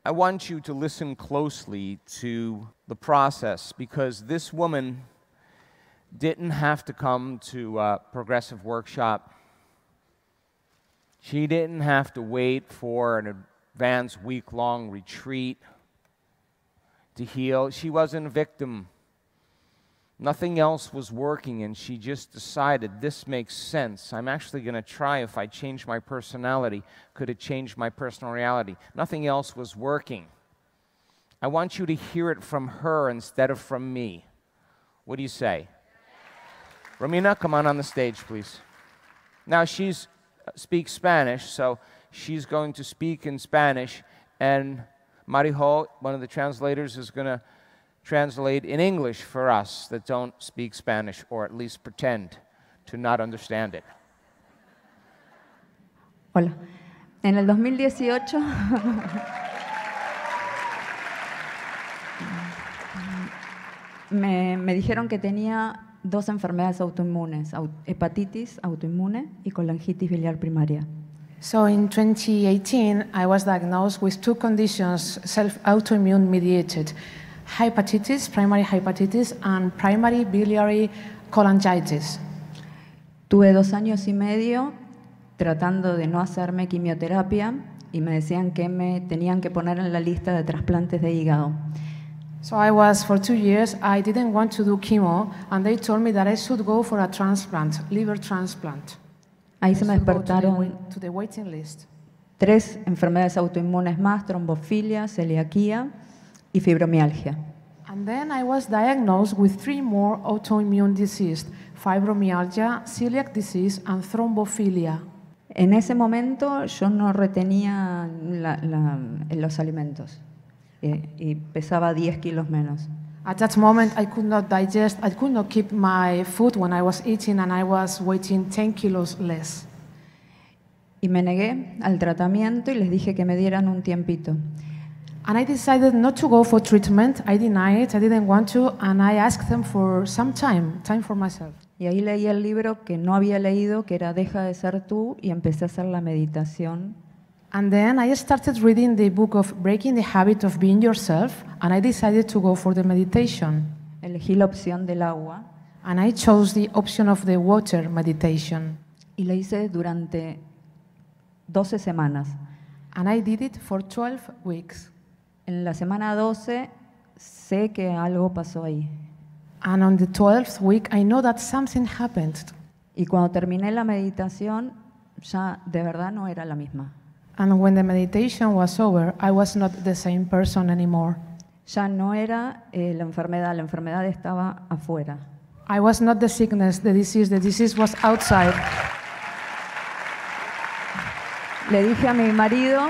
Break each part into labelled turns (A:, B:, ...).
A: I want you to listen closely to the process, because this woman didn't have to come to a progressive workshop. She didn't have to wait for an advanced week-long retreat to heal. She wasn't a victim. Nothing else was working, and she just decided, this makes sense. I'm actually going to try if I change my personality. Could it change my personal reality? Nothing else was working. I want you to hear it from her instead of from me. What do you say? Romina, come on the stage, please. Now, she speaks Spanish, so she's going to speak in Spanish, and Marijo, one of the translators, is going to translate in English for us that don't speak Spanish, or at least pretend to not understand it.
B: Hola. En el 2018 me dijeron que tenía dos enfermedades autoinmunes, hepatitis autoinmune y colangitis biliar primaria.
C: So in 2018, I was diagnosed with two conditions, self-autoimmune mediated, hepatitis, primary hepatitis, and primary biliary cholangitis.
B: Tuve 2 años y medio tratando de no hacerme quimioterapia y me decían que me tenían que poner en la lista de trasplantes de hígado.
C: So I was, for 2 years, I didn't want to do chemo, and they told me that I should go for a transplant, liver transplant.
B: Ahí se me despertaron
C: to the waiting list.
B: 3 enfermedades autoinmunes más, trombofilia, celiaquía y fibromialgia.
C: And then I was diagnosed with 3 more autoimmune diseases, fibromyalgia, celiac disease, and thrombophilia.
B: En ese momento yo no retenía los alimentos y pesaba 10 kilos menos.
C: At that moment, I could not digest, I could not keep my food when I was eating, and I was weighing 10 kilos less.
B: Y me negué al tratamiento y les dije que me dieran un tiempito.
C: And I decided not to go for treatment. I denied it, I didn't want to, and I asked them for some time for myself.
B: Y ahí leí el libro que no había leído, que era Deja de ser tú, y empecé a hacer la meditación.
C: And then I started reading the book of Breaking the Habit of Being Yourself, and I decided to go for the meditation.
B: Elegí la opción del agua.
C: And I chose the option of the water meditation.
B: Y la hice durante 12 semanas.
C: And I did it for 12 weeks.
B: En la semana 12 sé que algo pasó ahí.
C: And on the 12th week, I know that something happened.
B: Y cuando terminé la meditación, ya de verdad no era la misma.
C: And when the meditation was over, I was not the same person anymore.
B: Ya no era la enfermedad estaba afuera.
C: I was not the sickness, the disease was outside.
B: Le dije a mi marido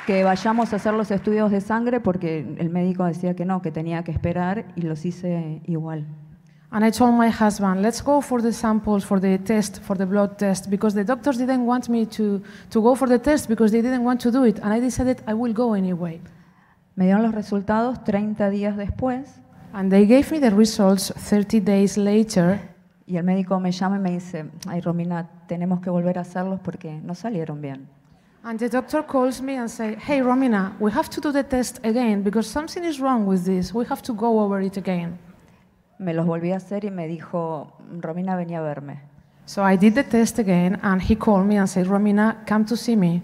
B: que vayamos a hacer los estudios de sangre porque el médico decía que no, que tenía que esperar, y los hice igual.
C: And I told my husband, let's go for the samples, for the test, for the blood test, because the doctors didn't want me to go for the test because they didn't want to do it. And I decided I will go anyway.
B: Me dieron los resultados 30 días después.
C: And they gave me the results 30 days later.
B: Y el médico me llama y me dice, ay Romina, tenemos que volver a hacerlos porque no salieron bien.
C: And the doctor calls me and says, hey Romina, we have to do the test again because something is wrong with this. We have to go over it again.
B: Me los volví a hacer y me dijo, Romina, vení a verme.
C: So I did the test again, and he called me and said, Romina, come to see me.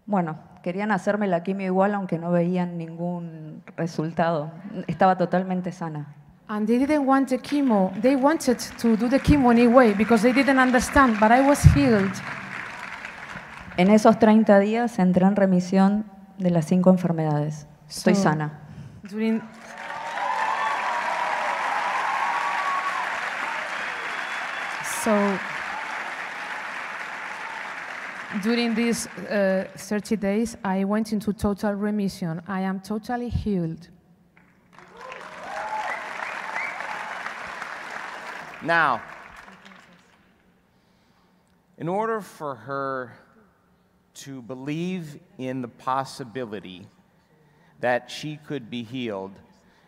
B: Bueno, querían hacerme la quimio igual, aunque no veían ningún resultado. Estaba totalmente sana.
C: And they didn't want the chemo. They wanted to do the chemo anyway because they didn't understand, but I was healed.
B: En esos 30 días entré en remisión de las 5 enfermedades. Estoy sana.
C: During these 30 days, I went into total remission. I am totally healed.
A: Now, in order for her to believe in the possibility that she could be healed,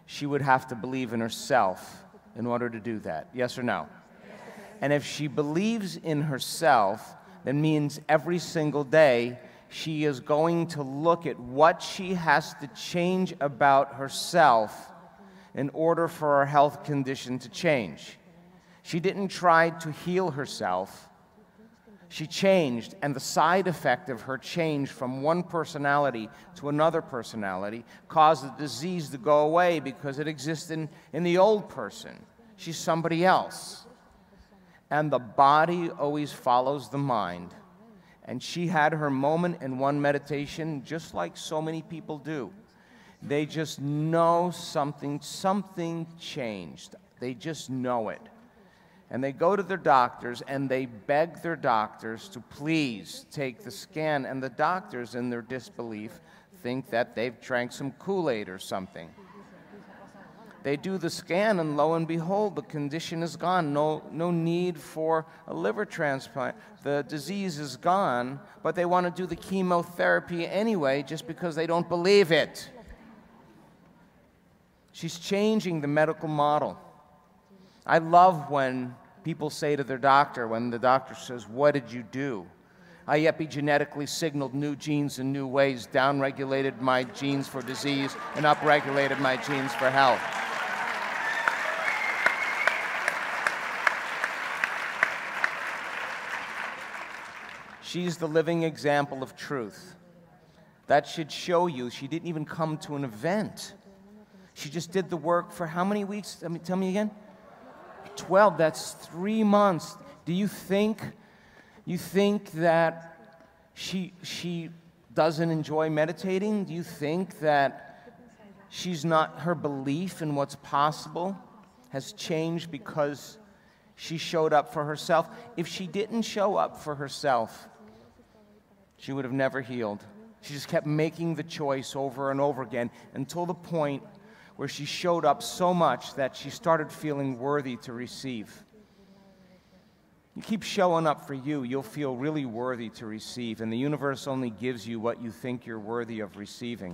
A: she would have to believe in herself in order to do that. Yes or no? And if she believes in herself, that means every single day she is going to look at what she has to change about herself in order for her health condition to change. She didn't try to heal herself. She changed, and the side effect of her change from one personality to another personality caused the disease to go away because it exists in the old person. She's somebody else. And the body always follows the mind. And she had her moment in one meditation, just like so many people do. They just know something changed. They just know it. And they go to their doctors and they beg their doctors to please take the scan. And the doctors, in their disbelief, think that they've drank some Kool-Aid or something. They do the scan, and lo and behold, the condition is gone. No need for a liver transplant. The disease is gone, but they want to do the chemotherapy anyway just because they don't believe it. She's changing the medical model. I love when people say to their doctor, when the doctor says, "What did you do?" I epigenetically signaled new genes in new ways, downregulated my genes for disease, and upregulated my genes for health. She's the living example of truth. That should show you she didn't even come to an event. She just did the work for how many weeks? Tell me again. 12, that's 3 months. Do you think that she doesn't enjoy meditating? Do you think that she's not, her belief in what's possible has changed because she showed up for herself? If she didn't show up for herself, she would have never healed. She just kept making the choice over and over again until the point where she showed up so much that she started feeling worthy to receive. You keep showing up for you, you'll feel really worthy to receive, and the universe only gives you what you think you're worthy of receiving.